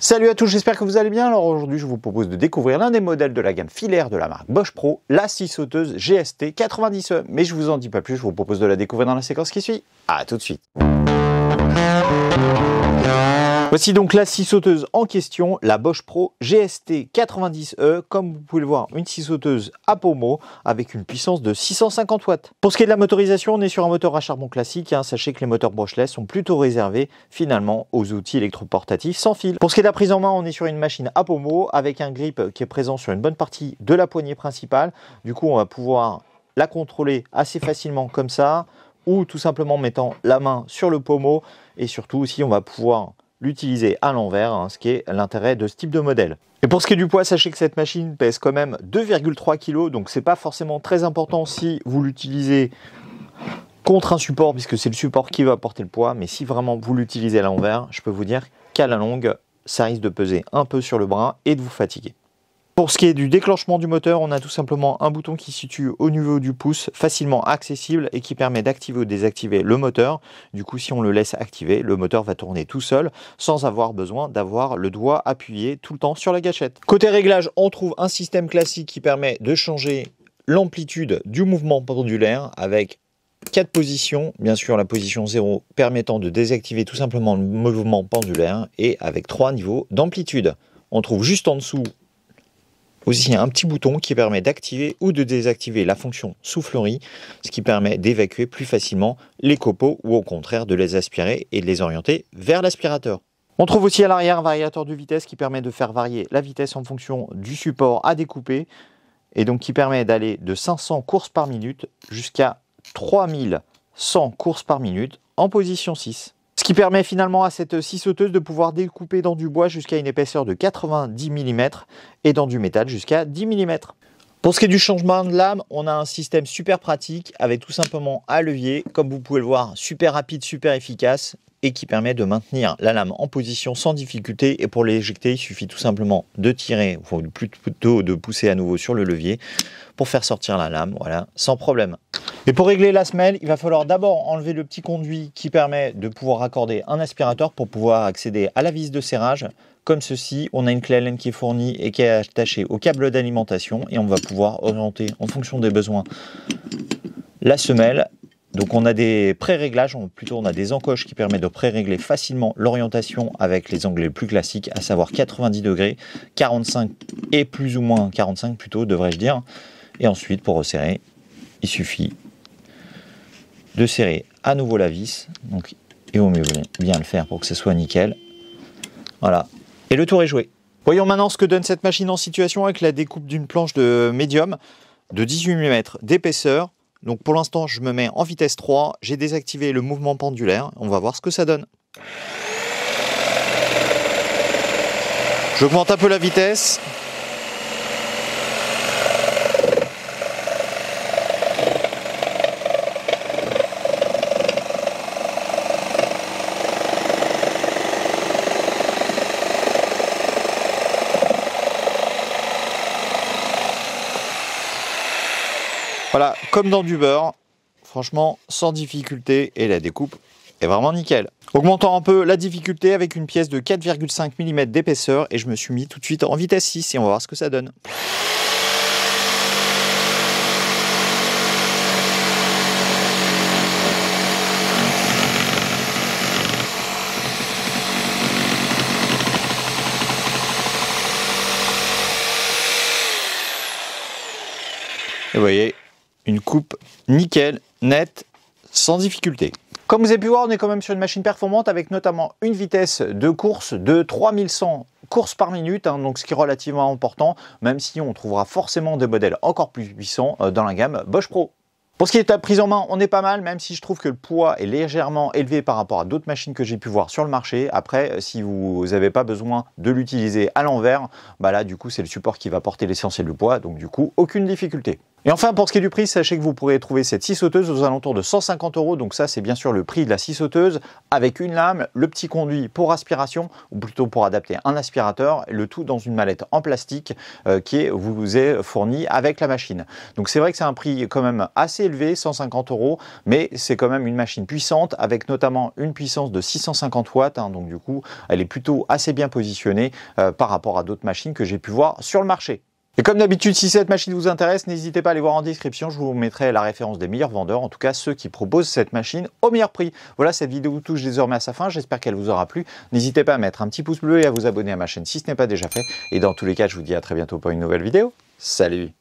Salut à tous, j'espère que vous allez bien. Alors aujourd'hui, je vous propose de découvrir l'un des modèles de la gamme filaire de la marque Bosch Pro, la scie sauteuse GST 90E. Mais je vous en dis pas plus, je vous propose de la découvrir dans la séquence qui suit. À tout de suite. Voici donc la scie sauteuse en question, la Bosch Pro GST 90E. Comme vous pouvez le voir, une scie sauteuse à pommeau avec une puissance de 650 watts. Pour ce qui est de la motorisation, on est sur un moteur à charbon classique. Sachez que les moteurs brushless sont plutôt réservés finalement aux outils électroportatifs sans fil. Pour ce qui est de la prise en main, on est sur une machine à pommeau avec un grip qui est présent sur une bonne partie de la poignée principale. Du coup, on va pouvoir la contrôler assez facilement comme ça, ou tout simplement en mettant la main sur le pommeau. Et surtout aussi, on va pouvoir l'utiliser à l'envers, ce qui est l'intérêt de ce type de modèle. Et pour ce qui est du poids, sachez que cette machine pèse quand même 2,3 kg, donc c'est pas forcément très important si vous l'utilisez contre un support, puisque c'est le support qui va porter le poids, mais si vraiment vous l'utilisez à l'envers, je peux vous dire qu'à la longue, ça risque de peser un peu sur le bras et de vous fatiguer. Pour ce qui est du déclenchement du moteur, on a tout simplement un bouton qui se situe au niveau du pouce, facilement accessible et qui permet d'activer ou désactiver le moteur. Du coup, si on le laisse activer, le moteur va tourner tout seul sans avoir besoin d'avoir le doigt appuyé tout le temps sur la gâchette. Côté réglage, on trouve un système classique qui permet de changer l'amplitude du mouvement pendulaire avec 4 positions, bien sûr la position 0 permettant de désactiver tout simplement le mouvement pendulaire et avec 3 niveaux d'amplitude. On trouve juste en dessous aussi un petit bouton qui permet d'activer ou de désactiver la fonction soufflerie, ce qui permet d'évacuer plus facilement les copeaux ou au contraire de les aspirer et de les orienter vers l'aspirateur. On trouve aussi à l'arrière un variateur de vitesse qui permet de faire varier la vitesse en fonction du support à découper et donc qui permet d'aller de 500 courses par minute jusqu'à 3100 courses par minute en position 6. Ce qui permet finalement à cette scie sauteuse de pouvoir découper dans du bois jusqu'à une épaisseur de 90 mm et dans du métal jusqu'à 10 mm. Pour ce qui est du changement de lame, on a un système super pratique avec tout simplement un levier, comme vous pouvez le voir, super rapide, super efficace et qui permet de maintenir la lame en position sans difficulté. Et pour l'éjecter, il suffit tout simplement de tirer, ou plutôt de pousser à nouveau sur le levier pour faire sortir la lame, voilà, sans problème. Et pour régler la semelle, il va falloir d'abord enlever le petit conduit qui permet de pouvoir raccorder un aspirateur pour pouvoir accéder à la vis de serrage. Comme ceci, on a une clé Allen qui est fournie et qui est attachée au câble d'alimentation et on va pouvoir orienter en fonction des besoins la semelle. Donc on a des pré-réglages, plutôt on a des encoches qui permettent de pré-régler facilement l'orientation avec les anglets plus classiques, à savoir 90 degrés, 45 et plus ou moins 45 plutôt devrais-je dire. Et ensuite pour resserrer, il suffit de serrer à nouveau la vis, donc il vaut mieux bien le faire pour que ce soit nickel. Voilà, et le tour est joué. Voyons maintenant ce que donne cette machine en situation avec la découpe d'une planche de médium de 18 mm d'épaisseur. Donc pour l'instant, je me mets en vitesse 3, j'ai désactivé le mouvement pendulaire, on va voir ce que ça donne. J'augmente un peu la vitesse. Voilà, comme dans du beurre, franchement sans difficulté et la découpe est vraiment nickel. Augmentant un peu la difficulté avec une pièce de 4,5 mm d'épaisseur et je me suis mis tout de suite en vitesse 6 et on va voir ce que ça donne. Et vous voyez, une coupe nickel, nette, sans difficulté. Comme vous avez pu voir, on est quand même sur une machine performante avec notamment une vitesse de course de 3100 courses par minute, donc ce qui est relativement important, même si on trouvera forcément des modèles encore plus puissants dans la gamme Bosch Pro. Pour ce qui est de la prise en main, on est pas mal, même si je trouve que le poids est légèrement élevé par rapport à d'autres machines que j'ai pu voir sur le marché. Après, si vous n'avez pas besoin de l'utiliser à l'envers, bah là du coup c'est le support qui va porter l'essentiel du poids, donc du coup aucune difficulté. Et enfin, pour ce qui est du prix, sachez que vous pourrez trouver cette scie sauteuse aux alentours de 150 €. Donc ça, c'est bien sûr le prix de la scie sauteuse avec une lame, le petit conduit pour aspiration, ou plutôt pour adapter un aspirateur, le tout dans une mallette en plastique qui vous est fournie avec la machine. Donc c'est vrai que c'est un prix quand même assez élevé, 150 €, mais c'est quand même une machine puissante avec notamment une puissance de 650 watts. Donc du coup, elle est plutôt assez bien positionnée par rapport à d'autres machines que j'ai pu voir sur le marché. Et comme d'habitude, si cette machine vous intéresse, n'hésitez pas à aller voir en description, je vous mettrai la référence des meilleurs vendeurs, en tout cas ceux qui proposent cette machine au meilleur prix. Voilà, cette vidéo touche désormais à sa fin, j'espère qu'elle vous aura plu. N'hésitez pas à mettre un petit pouce bleu et à vous abonner à ma chaîne si ce n'est pas déjà fait. Et dans tous les cas, je vous dis à très bientôt pour une nouvelle vidéo. Salut!